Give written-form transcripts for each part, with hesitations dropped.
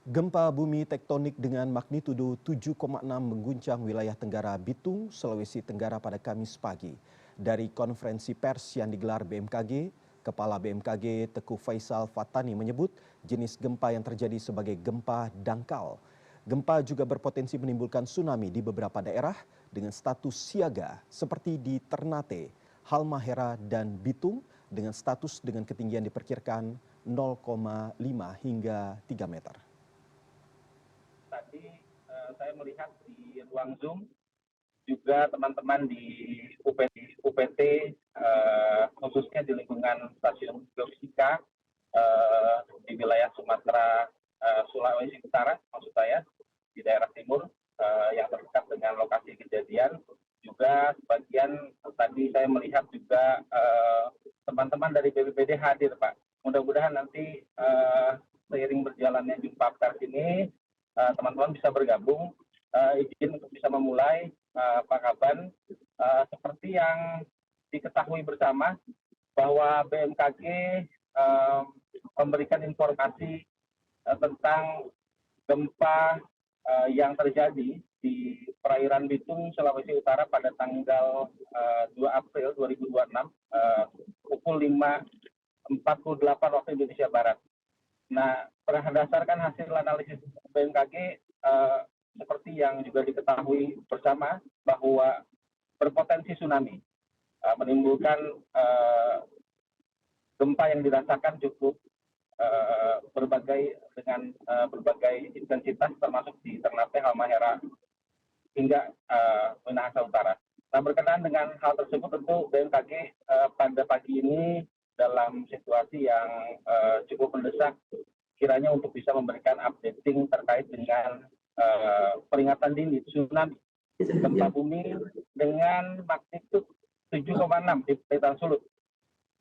Gempa bumi tektonik dengan magnitudo 7,6 mengguncang wilayah Tenggara Bitung, Sulawesi Tenggara pada Kamis pagi. Dari konferensi pers yang digelar BMKG, Kepala BMKG Teguh Faisal Fatani menyebut jenis gempa yang terjadi sebagai gempa dangkal. Gempa juga berpotensi menimbulkan tsunami di beberapa daerah dengan status siaga seperti di Ternate, Halmahera, dan Bitung dengan status dengan ketinggian diperkirakan 0,5 hingga 3 meter. Tadi saya melihat di ruang Zoom juga teman-teman di UPT khususnya di lingkungan stasiun geofisika di wilayah Sumatera Sulawesi Utara, maksud saya di daerah timur yang terdekat dengan lokasi kejadian. Juga sebagian tadi saya melihat juga teman-teman dari BPBD hadir, Pak. Mudah-mudahan nanti seiring berjalannya jumpa pers ini teman-teman bisa bergabung. Izin untuk bisa memulai Pak Kaban. Seperti yang diketahui bersama bahwa BMKG memberikan informasi tentang gempa yang terjadi di perairan Bitung, Sulawesi Utara pada tanggal 2 April 2026 pukul 5.48 waktu Indonesia Barat. Nah, berdasarkan hasil analisis BMKG, seperti yang juga diketahui bersama bahwa berpotensi tsunami, menimbulkan gempa yang dirasakan cukup berbagai intensitas, termasuk di Ternate, Halmahera, hingga Minahasa Utara. Nah, berkenaan dengan hal tersebut, tentu BMKG pada pagi ini dalam situasi yang cukup mendesak kiranya untuk bisa memberikan updating terkait dengan peringatan dini tsunami gempa bumi dengan magnitudo 7,6 di Pelitaran Sulut,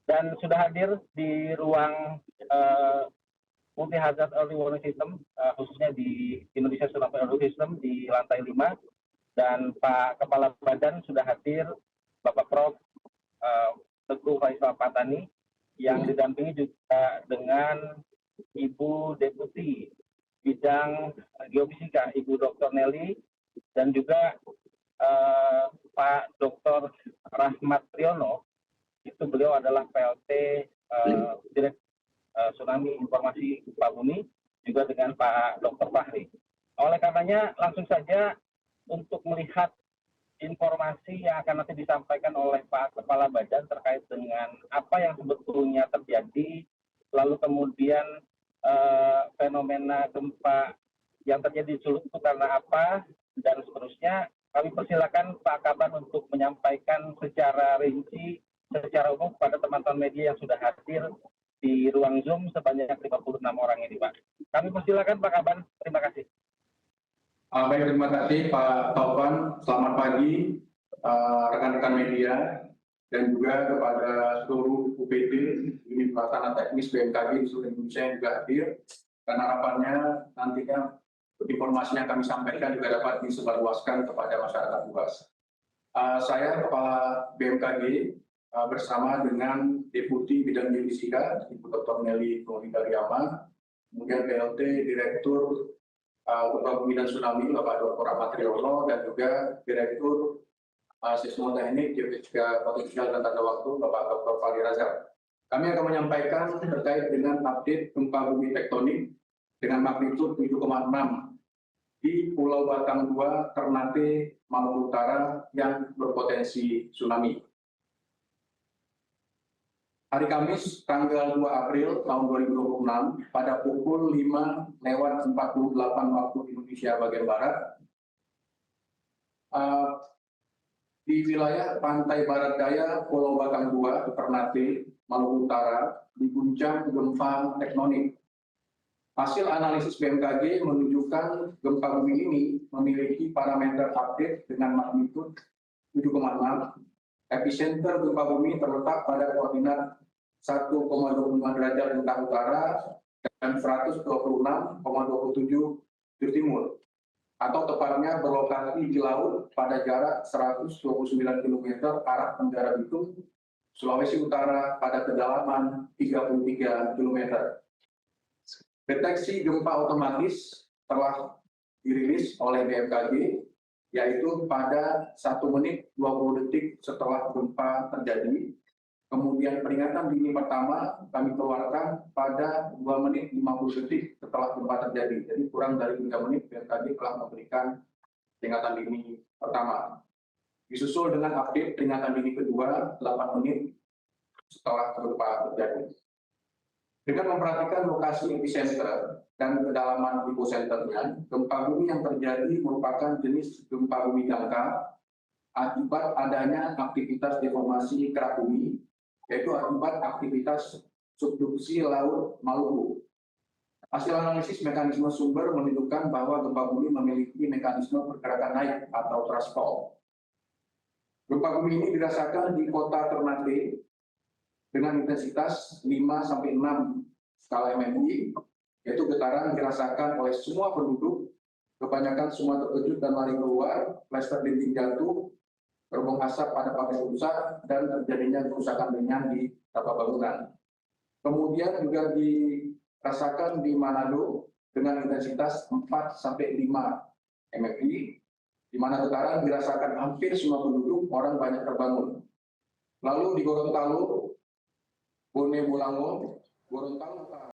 dan sudah hadir di ruang multi hazard early warning system khususnya di Indonesia Tsunami Early System di lantai 5, dan Pak Kepala Badan sudah hadir, Bapak Prof Teguh Faisal Fatani, yang didampingi juga dengan Ibu Deputi Bidang Geofisika, Ibu Dr. Nelly, dan juga Pak Dr. Rahmat Triono. Itu beliau adalah PLT Direktur Tsunami Informasi Gempa Bumi, juga dengan Pak Dr. Fahri. Oleh karenanya langsung saja untuk melihat informasi yang akan nanti disampaikan oleh Pak Kepala Badan terkait dengan apa yang sebetulnya terjadi, lalu kemudian fenomena gempa yang terjadi di Sulut itu karena apa, dan seterusnya. Kami persilakan Pak Kaban untuk menyampaikan secara rinci, secara umum kepada teman-teman media yang sudah hadir di ruang Zoom sebanyak 56 orang ini, Pak. Kami persilakan Pak Kaban. Terima kasih. Baik, terima kasih Pak Taufan. Selamat pagi rekan-rekan media dan juga kepada seluruh UPT, ini pelaksana teknis BMKG di seluruh Indonesia yang juga hadir. Dan harapannya nantinya informasi yang kami sampaikan juga dapat disebarluaskan kepada masyarakat luas. Saya Kepala BMKG bersama dengan Deputi Bidang Geofisika, Ibu Dr. Nelly Nurindariama, kemudian PLT Direktur Gempa Bumi dan Tsunami Bapak Dr. Rahmat Triono, dan juga Direktur Seismoteknik Geofisika Potensial dan Tata Waktu Bapak Dr. Fahri Razak. Kami akan menyampaikan terkait dengan update gempa bumi tektonik dengan magnitudo 7,6 di Pulau Batang 2, Ternate, Maluku Utara yang berpotensi tsunami. Hari Kamis, tanggal 2 April tahun 2026, pada pukul 5.48 waktu Indonesia bagian Barat, di wilayah pantai barat daya Pulau Batang 2, Ternate, Maluku Utara, diguncang gempa tektonik. Hasil analisis BMKG menunjukkan gempa bumi ini memiliki parameter update dengan magnitudo 7,6. Epicenter gempa bumi terletak pada koordinat 1,25 derajat lintang utara dan 126,27 bujur timur, atau tepatnya berlokasi di laut pada jarak 129 km arah tenggara Bitung, Sulawesi Utara pada kedalaman 33 km. Deteksi gempa otomatis telah dirilis oleh BMKG, yaitu pada 1 menit 20 detik setelah gempa terjadi. Kemudian peringatan dini pertama kami keluarkan pada 2 menit 50 detik setelah gempa terjadi. Jadi kurang dari 3 menit BMKG telah memberikan peringatan dini pertama. Disusul dengan update peringatan dini kedua 8 menit setelah gempa terjadi. Dengan memperhatikan lokasi epicenter dan kedalaman hiposenternya, gempa bumi yang terjadi merupakan jenis gempa bumi dangkal akibat adanya aktivitas deformasi kerak bumi, yaitu akibat aktivitas subduksi laut Maluku. Hasil analisis mekanisme sumber menunjukkan bahwa gempa bumi memiliki mekanisme pergerakan naik atau thrust fault. Gempa bumi ini dirasakan di kota Ternate dengan intensitas 5-6 skala MMI, yaitu getaran dirasakan oleh semua penduduk, kebanyakan semua terkejut dan lari keluar, plester dinding jatuh, gerbong asap pada pagar rusak, dan terjadinya kerusakan ringan di beberapa bangunan. Kemudian juga dirasakan di Manado dengan intensitas 4-5 MMI, di mana getaran dirasakan hampir semua penduduk, orang banyak terbangun. Lalu di Gorontalo, Bone Bolango, Gorontalo